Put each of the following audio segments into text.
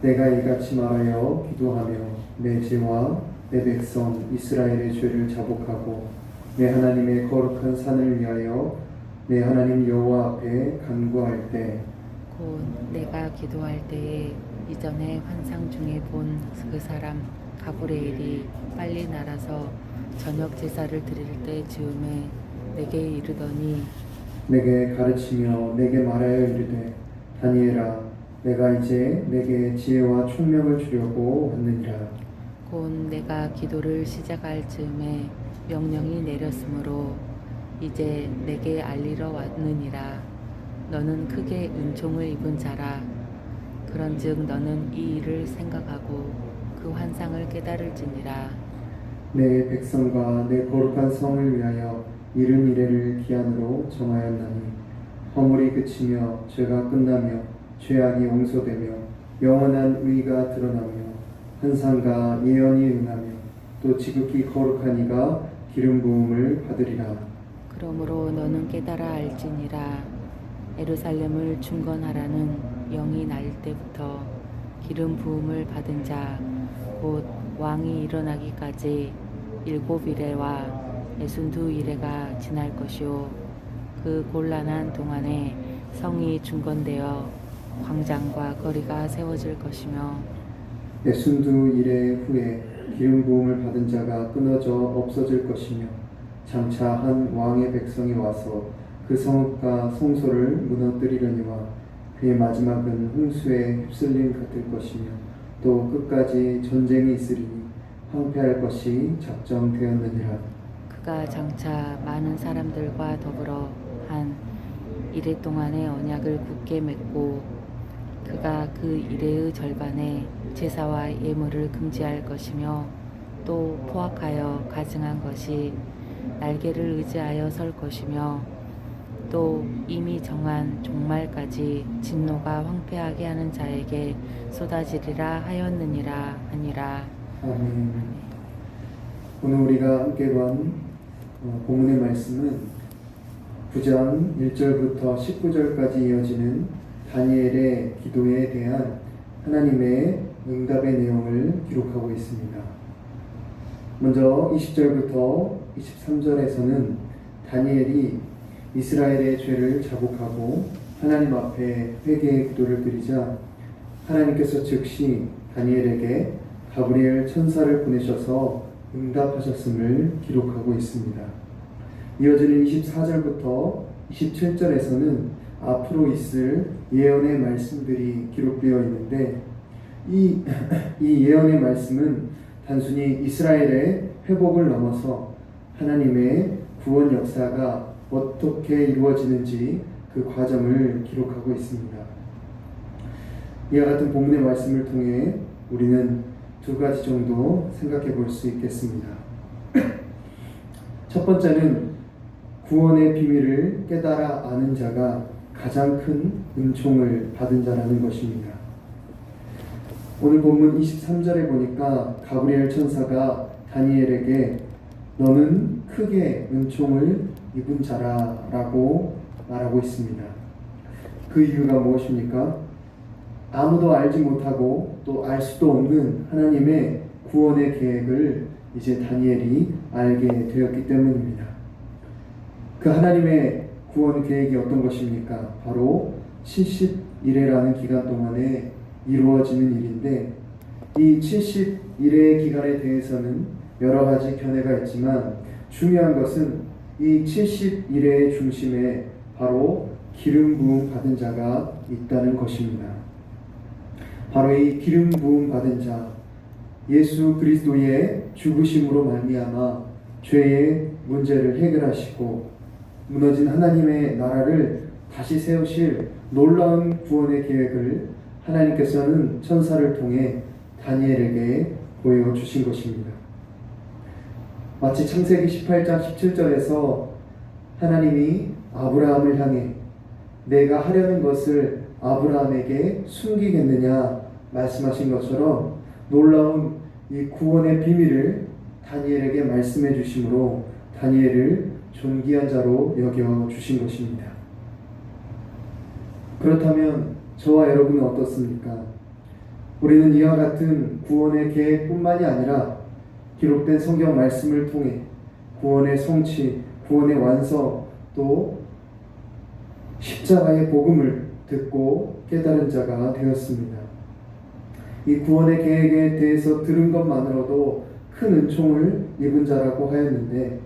내가 이같이 말하여 기도하며 내 죄와 내 백성 이스라엘의 죄를 자복하고 내 하나님의 거룩한 산을 위하여 내 하나님 여호와 앞에 간구할 때 곧 내가 기도할 때에 이전에 환상 중에 본 그 사람 가브리엘이 빨리 날아서 저녁 제사를 드릴 때 즈음에 내게 이르더니 내게 가르치며 내게 말하여 이르되 다니엘아 내가 이제 내게 지혜와 총명을 주려고 왔느니라. 곧 내가 기도를 시작할 즈음에 명령이 내렸으므로 이제 내게 알리러 왔느니라. 너는 크게 은총을 입은 자라. 그런즉 너는 이 일을 생각하고 그 환상을 깨달을지니라. 내 백성과 내 거룩한 성을 위하여 이른 이래를 기한으로 정하였나니 허물이 그치며 죄가 끝나며 죄악이 용서되며 영원한 의가 드러나며 환상과 예언이 응하며 또 지극히 거룩한 이가 기름 부음을 받으리라. 그러므로 너는 깨달아 알지니라. 예루살렘을 중건하라는 영이 날 때부터 기름 부음을 받은 자 곧 왕이 일어나기까지 7이레와 62이레가 지날 것이요 그 곤란한 동안에 성이 중건되어 광장과 거리가 세워질 것이며 62일의 후에 기름 부음을 받은 자가 끊어져 없어질 것이며 장차 한 왕의 백성이 와서 그 성읍과 성소를 무너뜨리려니와 그의 마지막은 홍수에 휩쓸림 같을 것이며 또 끝까지 전쟁이 있으리니 황폐할 것이 작정되었느니라. 그가 장차 많은 사람들과 더불어 한 이레 동안의 언약을 굳게 맺고 그가 그 이레의 절반에 제사와 예물을 금지할 것이며 또 포악하여 가증한 것이 날개를 의지하여 설 것이며 또 이미 정한 종말까지 진노가 황폐하게 하는 자에게 쏟아지리라 하였느니라 하니라. 아멘. 오늘 우리가 함께 본 본문의 말씀은 9장 1절부터 19절까지 이어지는 다니엘의 기도에 대한 하나님의 응답의 내용을 기록하고 있습니다. 먼저 20절부터 23절에서는 다니엘이 이스라엘의 죄를 자복하고 하나님 앞에 회개의 기도를 드리자 하나님께서 즉시 다니엘에게 가브리엘 천사를 보내셔서 응답하셨음을 기록하고 있습니다. 이어지는 24절부터 27절에서는 앞으로 있을 예언의 말씀들이 기록되어 있는데 이 예언의 말씀은 단순히 이스라엘의 회복을 넘어서 하나님의 구원 역사가 어떻게 이루어지는지 그 과정을 기록하고 있습니다. 이와 같은 본문의 말씀을 통해 우리는 두 가지 정도 생각해 볼 수 있겠습니다. 첫 번째는 구원의 비밀을 깨달아 아는 자가 가장 큰 은총을 받은 자라는 것입니다. 오늘 본문 23절에 보니까 가브리엘 천사가 다니엘에게 너는 크게 은총을 입은 자라라고 말하고 있습니다. 그 이유가 무엇입니까? 아무도 알지 못하고 또 알 수도 없는 하나님의 구원의 계획을 이제 다니엘이 알게 되었기 때문입니다. 그 하나님의 구원 계획이 어떤 것입니까? 바로 70일이라는 기간 동안에 이루어지는 일인데 이 70일의 기간에 대해서는 여러 가지 견해가 있지만 중요한 것은 이 70일의 중심에 바로 기름 부음 받은 자가 있다는 것입니다. 바로 이 기름 부음 받은 자, 예수 그리스도의 죽으심으로 말미암아 죄의 문제를 해결하시고 무너진 하나님의 나라를 다시 세우실 놀라운 구원의 계획을 하나님께서는 천사를 통해 다니엘에게 보여주신 것입니다. 마치 창세기 18장 17절에서 하나님이 아브라함을 향해 내가 하려는 것을 아브라함에게 숨기겠느냐 말씀하신 것처럼 놀라운 이 구원의 비밀을 다니엘에게 말씀해 주심으로 다니엘을 존귀한 자로 여겨 주신 것입니다. 그렇다면 저와 여러분은 어떻습니까? 우리는 이와 같은 구원의 계획뿐만이 아니라 기록된 성경 말씀을 통해 구원의 성취, 구원의 완성, 또 십자가의 복음을 듣고 깨달은 자가 되었습니다. 이 구원의 계획에 대해서 들은 것만으로도 큰 은총을 입은 자라고 하였는데,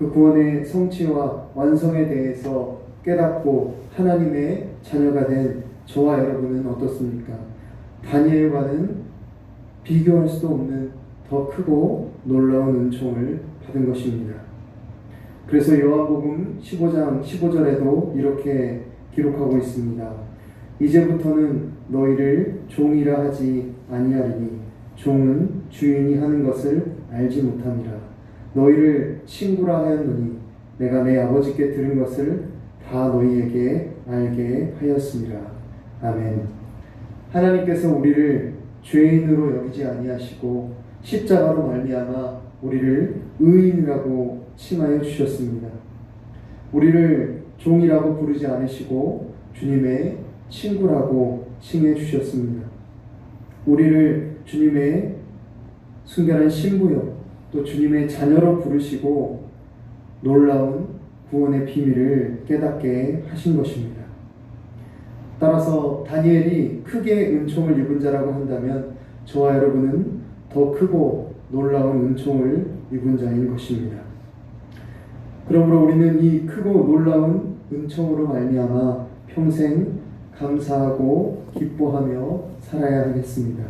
그 구원의 성취와 완성에 대해서 깨닫고 하나님의 자녀가 된 저와 여러분은 어떻습니까? 다니엘과는 비교할 수도 없는 더 크고 놀라운 은총을 받은 것입니다. 그래서 요한복음 15장 15절에도 이렇게 기록하고 있습니다. 이제부터는 너희를 종이라 하지 아니하리니 종은 주인이 하는 것을 알지 못함이라. 너희를 친구라 하였노니 내가 내 아버지께 들은 것을 다 너희에게 알게 하였습니다. 아멘. 하나님께서 우리를 죄인으로 여기지 아니하시고 십자가로 말미암아 우리를 의인이라고 칭하여 주셨습니다. 우리를 종이라고 부르지 않으시고 주님의 친구라고 칭해 주셨습니다. 우리를 주님의 순결한 신부요 또 주님의 자녀로 부르시고 놀라운 구원의 비밀을 깨닫게 하신 것입니다. 따라서 다니엘이 크게 은총을 입은 자라고 한다면 저와 여러분은 더 크고 놀라운 은총을 입은 자인 것입니다. 그러므로 우리는 이 크고 놀라운 은총으로 말미암아 평생 감사하고 기뻐하며 살아야 하겠습니다.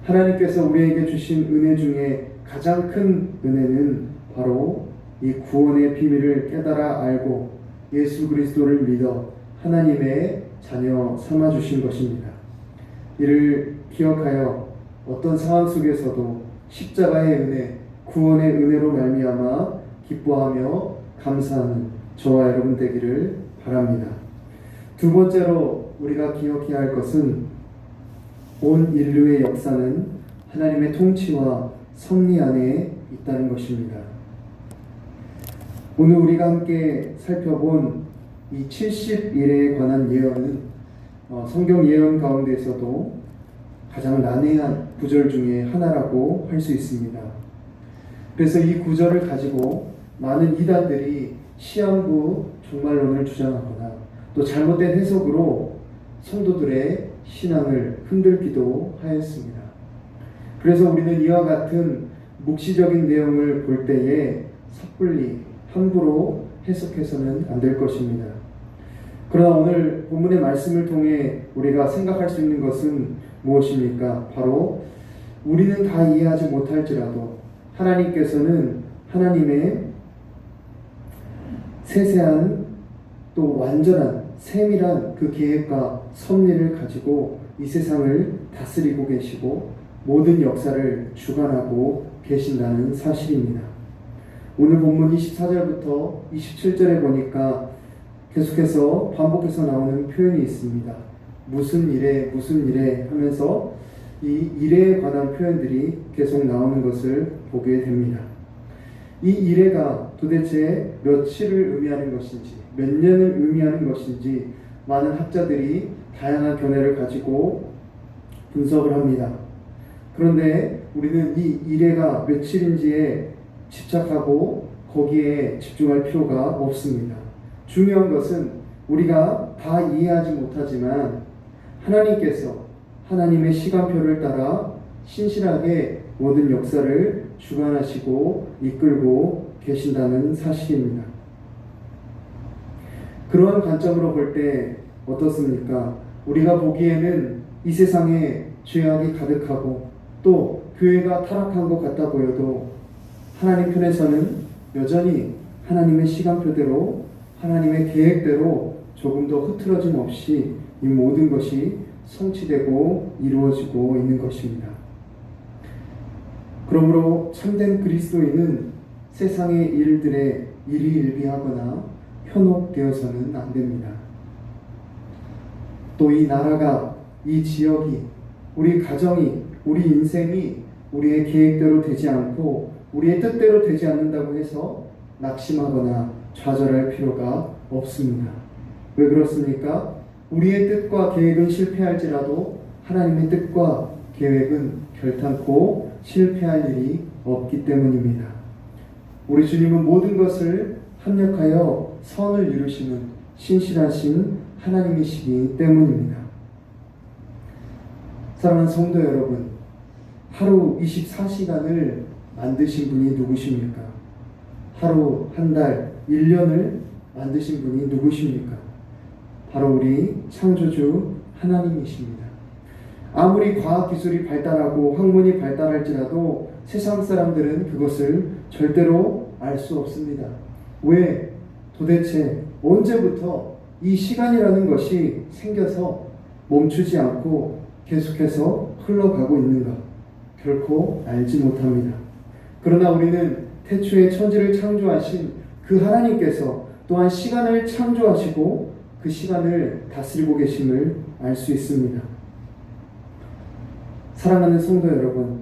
하나님께서 우리에게 주신 은혜 중에 가장 큰 은혜는 바로 이 구원의 비밀을 깨달아 알고 예수 그리스도를 믿어 하나님의 자녀 삼아 주신 것입니다. 이를 기억하여 어떤 상황 속에서도 십자가의 은혜, 구원의 은혜로 말미암아 기뻐하며 감사하는 저와 여러분 되기를 바랍니다. 두 번째로 우리가 기억해야 할 것은 온 인류의 역사는 하나님의 통치와 섭리 안에 있다는 것입니다. 오늘 우리가 함께 살펴본 이 70일에 관한 예언은 성경 예언 가운데서도 가장 난해한 구절 중에 하나라고 할 수 있습니다. 그래서 이 구절을 가지고 많은 이단들이 시한부 종말론을 주장하거나 또 잘못된 해석으로 성도들의 신앙을 흔들기도 하였습니다. 그래서 우리는 이와 같은 묵시적인 내용을 볼 때에 섣불리 함부로 해석해서는 안 될 것입니다. 그러나 오늘 본문의 말씀을 통해 우리가 생각할 수 있는 것은 무엇입니까? 바로 우리는 다 이해하지 못할지라도 하나님께서는 하나님의 세세한 또 완전한 세밀한 그 계획과 섭리를 가지고 이 세상을 다스리고 계시고 모든 역사를 주관하고 계신다는 사실입니다. 오늘 본문 24절부터 27절에 보니까 계속해서 반복해서 나오는 표현이 있습니다. 무슨 일에 하면서 이 일에 관한 표현들이 계속 나오는 것을 보게 됩니다. 이 일회가 도대체 며칠을 의미하는 것인지 몇 년을 의미하는 것인지 많은 학자들이 다양한 견해를 가지고 분석을 합니다. 그런데 우리는 이 일회가 며칠인지에 집착하고 거기에 집중할 필요가 없습니다. 중요한 것은 우리가 다 이해하지 못하지만 하나님께서 하나님의 시간표를 따라 신실하게 모든 역사를 주관하시고 이끌고 계신다는 사실입니다. 그러한 관점으로 볼 때 어떻습니까? 우리가 보기에는 이 세상에 죄악이 가득하고 또 교회가 타락한 것 같아 보여도 하나님 편에서는 여전히 하나님의 시간표대로 하나님의 계획대로 조금 더 흐트러짐 없이 이 모든 것이 성취되고 이루어지고 있는 것입니다. 그러므로 참된 그리스도인은 세상의 일들에 일희일비하거나 현혹되어서는 안 됩니다. 또 이 나라가, 이 지역이, 우리 가정이, 우리 인생이 우리의 계획대로 되지 않고 우리의 뜻대로 되지 않는다고 해서 낙심하거나 좌절할 필요가 없습니다. 왜 그렇습니까? 우리의 뜻과 계획은 실패할지라도 하나님의 뜻과 계획은 결탄코 실패할 일이 없기 때문입니다. 우리 주님은 모든 것을 합력하여 선을 이루시는 신실하신 하나님이시기 때문입니다. 사랑하는 성도 여러분, 하루 24시간을 만드신 분이 누구십니까? 하루, 한 달, 1년을 만드신 분이 누구십니까? 바로 우리 창조주 하나님이십니다. 아무리 과학기술이 발달하고 학문이 발달할지라도 세상 사람들은 그것을 절대로 알 수 없습니다. 왜? 도대체 언제부터 이 시간이라는 것이 생겨서 멈추지 않고 계속해서 흘러가고 있는가? 결코 알지 못합니다. 그러나 우리는 태초에 천지를 창조하신 그 하나님께서 또한 시간을 창조하시고 그 시간을 다스리고 계심을 알 수 있습니다. 사랑하는 성도 여러분,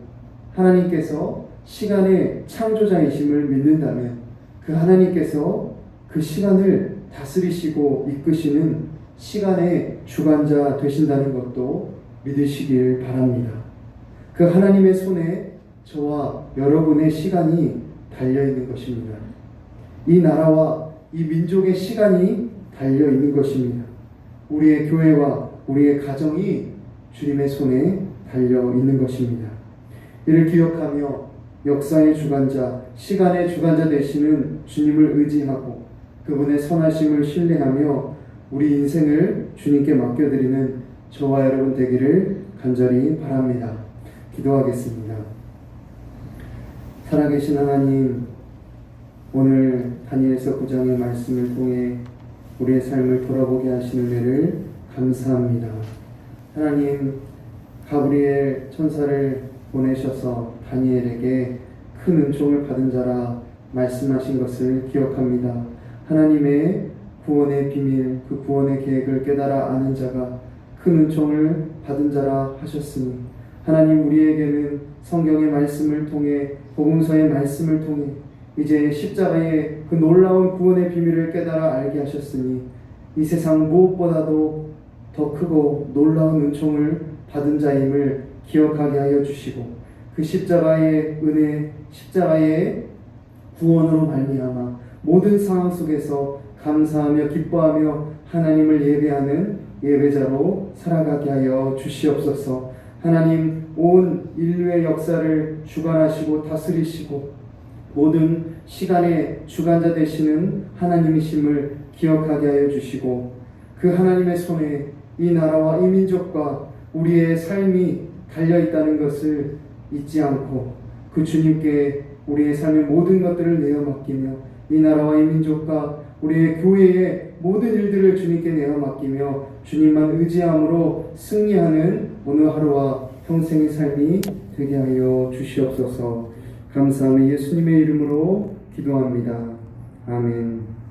하나님께서 시간의 창조자이심을 믿는다면 그 하나님께서 그 시간을 다스리시고 이끄시는 시간의 주관자 되신다는 것도 믿으시길 바랍니다. 그 하나님의 손에 저와 여러분의 시간이 달려있는 것입니다. 이 나라와 이 민족의 시간이 달려있는 것입니다. 우리의 교회와 우리의 가정이 주님의 손에 달려있는 것입니다. 이를 기억하며 역사의 주관자, 시간의 주관자 되시는 주님을 의지하고 그분의 선하심을 신뢰하며 우리 인생을 주님께 맡겨드리는 저와 여러분 되기를 간절히 바랍니다. 기도하겠습니다. 살아계신 하나님, 오늘 다니엘서 9장의 말씀을 통해 우리의 삶을 돌아보게 하시는 은혜를 감사합니다. 하나님, 가브리엘 천사를 보내셔서 다니엘에게 큰 은총을 받은 자라 말씀하신 것을 기억합니다. 하나님의 구원의 비밀, 그 구원의 계획을 깨달아 아는 자가 큰 은총을 받은 자라 하셨으니 하나님, 우리에게는 성경의 말씀을 통해 복음서의 말씀을 통해 이제 십자가의 그 놀라운 구원의 비밀을 깨달아 알게 하셨으니 이 세상 무엇보다도 더 크고 놀라운 은총을 받은 자임을 기억하게 하여 주시고 그 십자가의 은혜, 십자가의 구원으로 말미암아 모든 상황 속에서 감사하며 기뻐하며 하나님을 예배하는 예배자로 살아가게 하여 주시옵소서. 하나님, 온 인류의 역사를 주관하시고 다스리시고 모든 시간의 주관자 되시는 하나님이심을 기억하게 하여 주시고 그 하나님의 손에 이 나라와 이 민족과 우리의 삶이 달려있다는 것을 잊지 않고 그 주님께 우리의 삶의 모든 것들을 내어 맡기며 이 나라와 이 민족과 우리의 교회의 모든 일들을 주님께 내어 맡기며 주님만 의지함으로 승리하는 오늘 하루와 평생의 삶이 되게 하여 주시옵소서. 감사하며 예수님의 이름으로 기도합니다. 아멘.